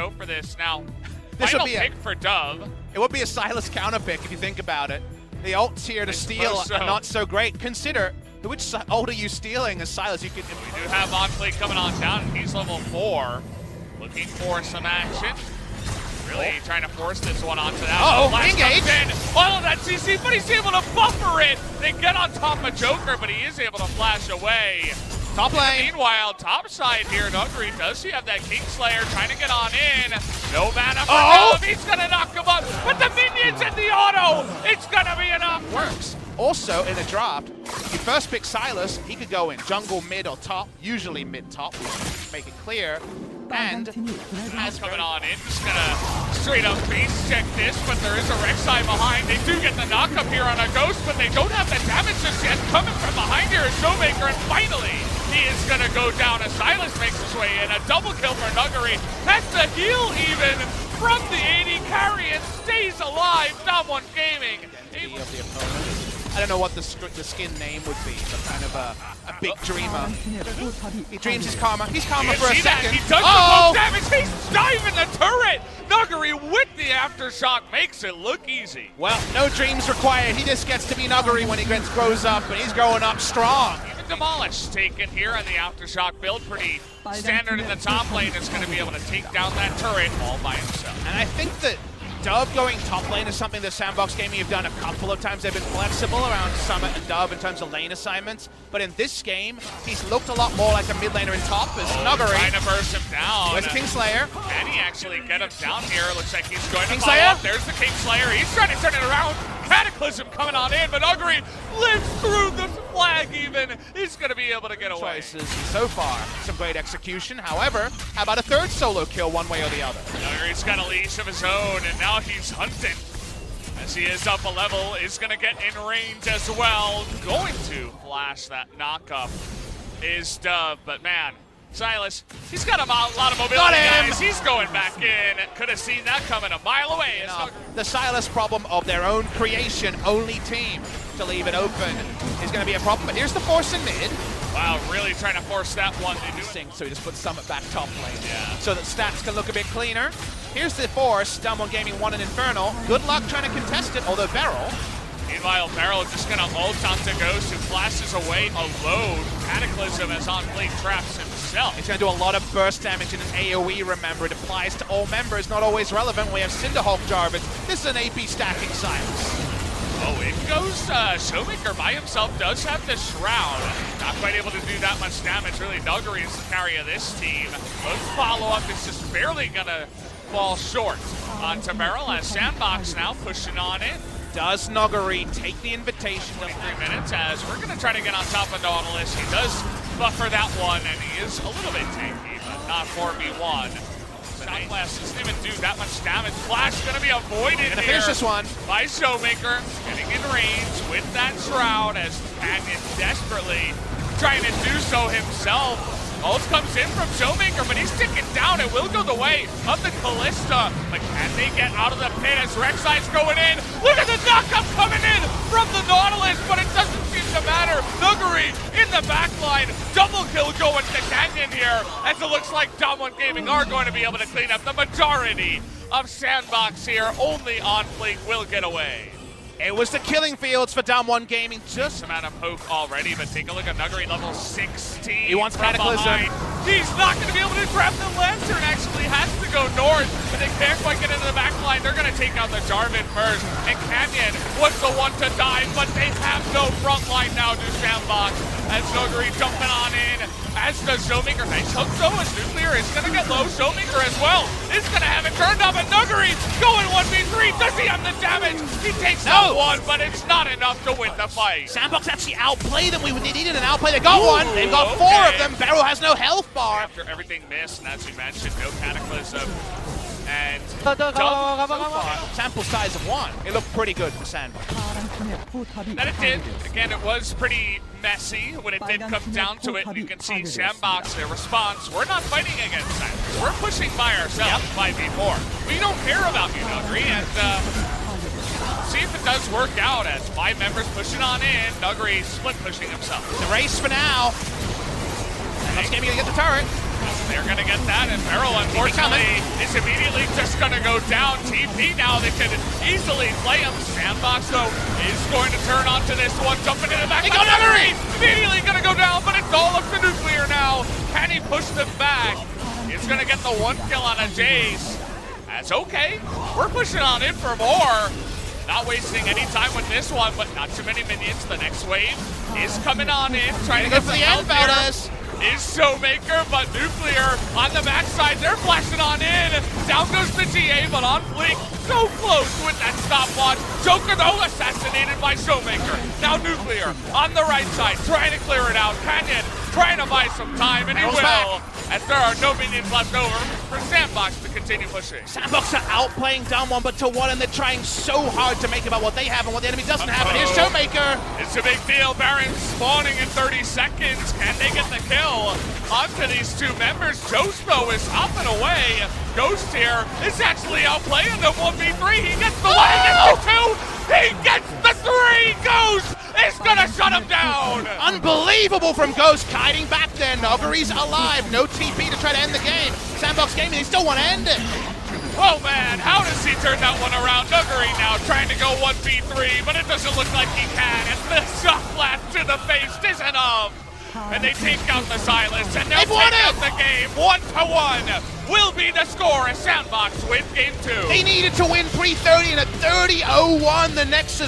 go for this. Now, This final would be pick for Dove. It would be a Sylas counter pick if you think about it. The ults here to steal are not so great. Consider which ult are you stealing as Sylas? You could. We do have OnPlay coming on down, and he's level 4. Looking for some action. Really trying to force this one onto that. Uh-oh, Flash engage! comes in. Follow that CC, but he's able to buffer it. They get on top of Joker, but he is able to flash away. Top lane. Meanwhile, top side here, Nuguri, does he have that Kingslayer trying to get on in? No mana for Dove. He's going to knock him up, but the minions and the auto, it's going to be enough. Works. Also, in a draft, you first pick Sylas, he could go in jungle, mid, or top, usually mid-top, make it clear. And has coming on in, just gonna straight up base check this, but there is a Rek'Sai behind. They do get the knock up here on a Ghost, but they don't have the damage just yet. Coming from behind here is Showmaker, and finally he is gonna go down as Sylas makes his way in. A double kill for Nuguri. That's the heal even from the AD carry and stays alive. Damwon Gaming. I don't know what the skin name would be, but kind of a big dreamer. He dreams he's Karma. He's Karma for a second. He does the most damage. He's diving the turret. Nuguri with the aftershock makes it look easy. Well, no dreams required. He just gets to be Nuguri when he grows up, and he's growing up strong. Even Demolish taken here on the aftershock build. Pretty standard in the top lane. Is going to be able to take down that turret all by himself. And I think that Dove going top lane is something that Sandbox Gaming have done a couple of times. They've been flexible around Summit and Dove in terms of lane assignments. But in this game, he's looked a lot more like a mid laner in top as Nuguri. Trying to burst him down. Where's Kingslayer? Can he actually get him down here? Looks like he's going to Kingslayer? follow up. There's the Kingslayer. He's trying to turn it around. Cataclysm coming on in, but Nuguri lives through the flag even. He's going to be able to get away. Choices so far. Some great execution. However, how about a third solo kill one way or the other? Nuguri's got a leash of his own, and now he's hunting. As he is up a level, is going to get in range as well. Going to flash that knock-up is Dove, but man, Sylas, he's got a lot of mobility, guys. He's going back in. Could have seen that coming a mile away. The Sylas problem of their own creation, only team to leave it open is going to be a problem. But here's the force in mid. Wow, really trying to force that one. So he just put Summit back top lane. Yeah. So that stats can look a bit cleaner. Here's the force. Damwon Gaming won an Infernal. Good luck trying to contest it, although Beryl. Meanwhile, Beryl just going to ult onto Ghost, who flashes away alone. Cataclysm as OnPlay traps himself. He's going to do a lot of burst damage in an AoE, remember. It applies to all members, not always relevant. We have Cinderhawk Jarvan. This is an AP stacking Sylas. Oh, in goes Showmaker by himself, does have the Shroud. Not quite able to do that much damage. Really, Nuguri is the carry of this team. But follow-up is just barely going to fall short onto Beryl as Sandbox now pushing on in. Does Nuguri take the invitation? 23 minutes as we're going to try to get on top of Nautilus. He does buffer that one, and he is a little bit tanky, but not 4v1. Shot Blast doesn't even do that much damage. Flash going to be avoided here. Finish this one by Showmaker, getting in range with that Shroud as Canyon desperately trying to do so himself. Ult comes in from Showmaker, but he's ticking down. It will go the way of the Callista. But can they get out of the pit as Rek'Sai's going in? Look at the knockup coming in from the Nautilus, but it doesn't seem to matter. Nuguri in the backline. Double kill going to Canyon here, as it looks like Damwon Gaming are going to be able to clean up the majority of Sandbox here. Only OnPlay will get away. It was the killing fields for Damwon Gaming. Just amount of poke already, but take a look at Nuguri, level 16. He wants Cataclysm. He's not going to be able to grab the Lantern. Actually has to go north, but they can't quite get into the back line. They're going to take out the Jarvan first, and Canyon was the one to die, but they have no front line now to Sandbox as Nuguri jumping on in. As does Showmaker. Nice hook though, as Nuclear is going to get low. Showmaker as well is going to have it turned up, and Nuguri going 1v3. Does he have the damage? He takes out one, but it's not enough to win the fight. Sandbox actually outplayed them. We needed an outplay. They got one. They've got four of them. Beryl has no health bar. After everything missed, and as we mentioned, no Cataclysm. And sample size of one. It looked pretty good for Sandbox. That it did. Again, it was pretty messy when it did come down to it. You can see Sandbox, their response. We're not fighting against that. We're pushing by ourselves, 5v4. We don't care about you, Nuguri, and see if it does work out as 5 members pushing on in. Nuguri split pushing himself. The race for now. Sandbox Gaming gonna get the turret. They're gonna get that, and Barrel, unfortunately, is immediately just gonna go down. TP now, they could easily play him. Sandbox, though, is going to turn onto this one, jumping in the back. Immediately gonna go down, but it's all up to Nuclear now. Can he push them back? He's gonna get the 1 kill on a Jace. That's okay. We're pushing on in for more. Not wasting any time with this one, but not too many minions. The next wave is coming on in, trying to get for the help end, here. Valdez. Is Showmaker, but Nuclear on the backside. They're flashing on in. Down goes the GA, but on Fleek, so close with that stopwatch. Joker, though, assassinated by Showmaker. Now Nuclear on the right side, trying to clear it out. Canyon trying to buy some time, and he will, as there are no minions left over for Sandbox to continue pushing. Sandbox are outplaying Damwon, but to one, and they're trying so hard to make about what they have and what the enemy doesn't have. And here's Showmaker. It's a big deal. Baron spawning in 30 seconds. Can they get the kill onto these two members? Ghost, though, is hopping away. Ghost here is actually outplaying them 1v3. He gets the 1, he gets the 2, he gets the 3. Ghost is gonna shut him down. Unbelievable from Ghost, kiting back there. Nogari's alive. No TP to try to end the game. Sandbox Gaming, they still want to end it. Oh man, how does he turn that one around? Nuggery now trying to go 1v3, but it doesn't look like he can. As the shot blast to the face is enough. And they take out the Silas, and they'll take out the game. 1-1 will be the score as Sandbox wins game 2. They needed to win pre-30 and a 30-0-1 the Nexus.